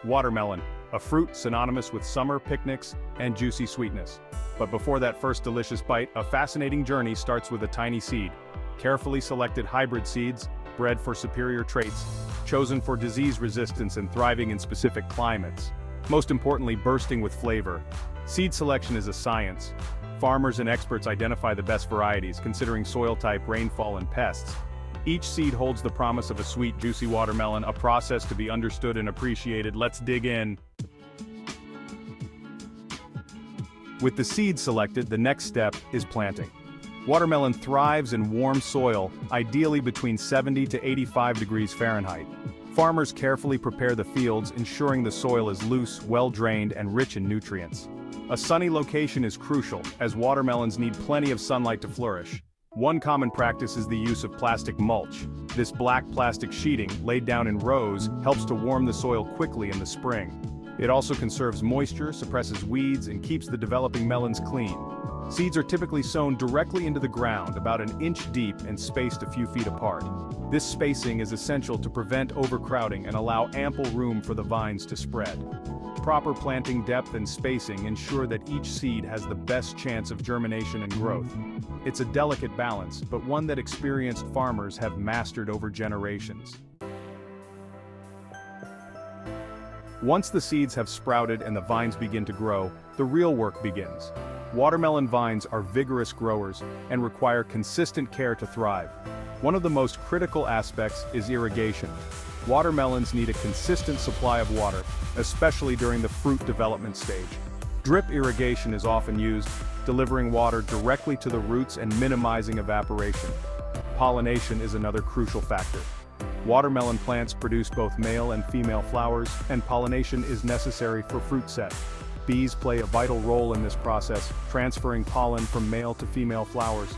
Watermelon, a fruit synonymous with summer picnics and juicy sweetness. But before that first delicious bite, a fascinating journey starts with a tiny seed. Carefully selected hybrid seeds, bred for superior traits, chosen for disease resistance and thriving in specific climates. Most importantly, bursting with flavor. Seed selection is a science. Farmers and experts identify the best varieties, considering soil type, rainfall, and pests. Each seed holds the promise of a sweet, juicy watermelon, a process to be understood and appreciated. Let's dig in. With the seed selected, the next step is planting. Watermelon thrives in warm soil, ideally between 70 to 85 degrees Fahrenheit. Farmers carefully prepare the fields, ensuring the soil is loose, well-drained, and rich in nutrients. A sunny location is crucial, as watermelons need plenty of sunlight to flourish. One common practice is the use of plastic mulch. This black plastic sheeting, laid down in rows, helps to warm the soil quickly in the spring. It also conserves moisture, suppresses weeds, and keeps the developing melons clean. Seeds are typically sown directly into the ground, about an inch deep and spaced a few feet apart. This spacing is essential to prevent overcrowding and allow ample room for the vines to spread. Proper planting depth and spacing ensure that each seed has the best chance of germination and growth. It's a delicate balance, but one that experienced farmers have mastered over generations. Once the seeds have sprouted and the vines begin to grow, the real work begins. Watermelon vines are vigorous growers and require consistent care to thrive. One of the most critical aspects is irrigation. Watermelons need a consistent supply of water, especially during the fruit development stage. Drip irrigation is often used, delivering water directly to the roots and minimizing evaporation. Pollination is another crucial factor. Watermelon plants produce both male and female flowers, and pollination is necessary for fruit set. Bees play a vital role in this process, transferring pollen from male to female flowers.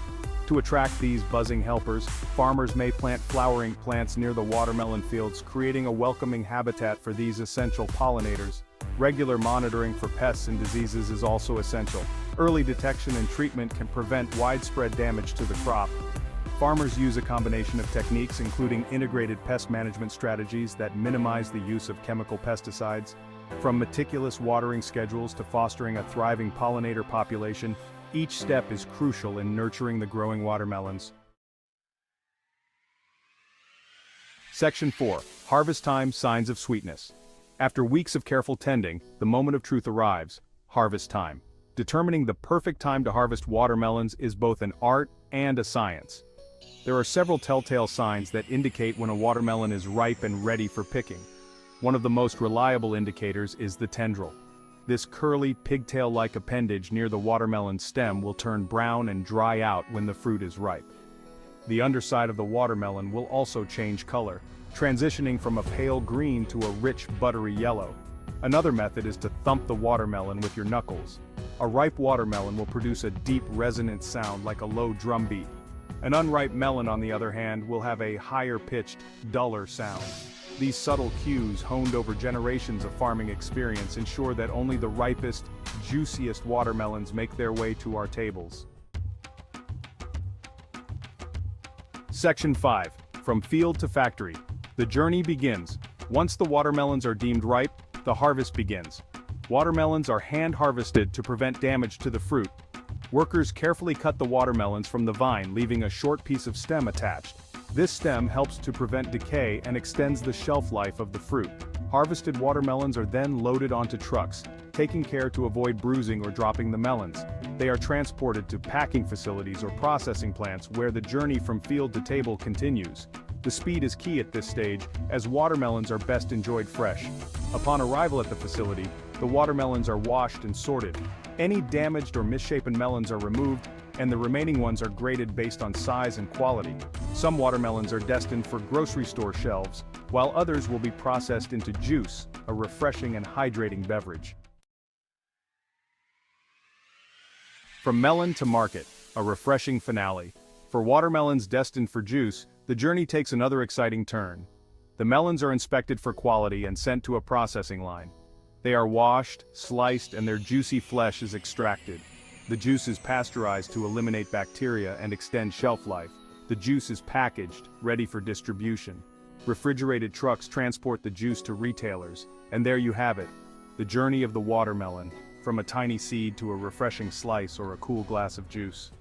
To attract these buzzing helpers, farmers may plant flowering plants near the watermelon fields, creating a welcoming habitat for these essential pollinators. Regular monitoring for pests and diseases is also essential. Early detection and treatment can prevent widespread damage to the crop. Farmers use a combination of techniques, including integrated pest management strategies that minimize the use of chemical pesticides. From meticulous watering schedules to fostering a thriving pollinator population, each step is crucial in nurturing the growing watermelons. Section 4. Harvest time, signs of sweetness. After weeks of careful tending, the moment of truth arrives: harvest time. Determining the perfect time to harvest watermelons is both an art and a science. There are several telltale signs that indicate when a watermelon is ripe and ready for picking. One of the most reliable indicators is the tendril. This curly, pigtail-like appendage near the watermelon stem will turn brown and dry out when the fruit is ripe. The underside of the watermelon will also change color, transitioning from a pale green to a rich, buttery yellow. Another method is to thump the watermelon with your knuckles. A ripe watermelon will produce a deep, resonant sound like a low drum beat. An unripe melon, on the other hand, will have a higher-pitched, duller sound. These subtle cues, honed over generations of farming experience, ensure that only the ripest, juiciest watermelons make their way to our tables. Section 5. From field to factory. The journey begins. Once the watermelons are deemed ripe, the harvest begins. Watermelons are hand-harvested to prevent damage to the fruit. Workers carefully cut the watermelons from the vine, leaving a short piece of stem attached. This stem helps to prevent decay and extends the shelf life of the fruit. Harvested watermelons are then loaded onto trucks, taking care to avoid bruising or dropping the melons. They are transported to packing facilities or processing plants where the journey from field to table continues. The speed is key at this stage, as watermelons are best enjoyed fresh. Upon arrival at the facility, the watermelons are washed and sorted. Any damaged or misshapen melons are removed, and the remaining ones are graded based on size and quality. Some watermelons are destined for grocery store shelves, while others will be processed into juice, a refreshing and hydrating beverage. From melon to market, a refreshing finale. For watermelons destined for juice, the journey takes another exciting turn. The melons are inspected for quality and sent to a processing line. They are washed, sliced, and their juicy flesh is extracted. The juice is pasteurized to eliminate bacteria and extend shelf life. The juice is packaged, ready for distribution. Refrigerated trucks transport the juice to retailers, and there you have it, the journey of the watermelon, from a tiny seed to a refreshing slice or a cool glass of juice.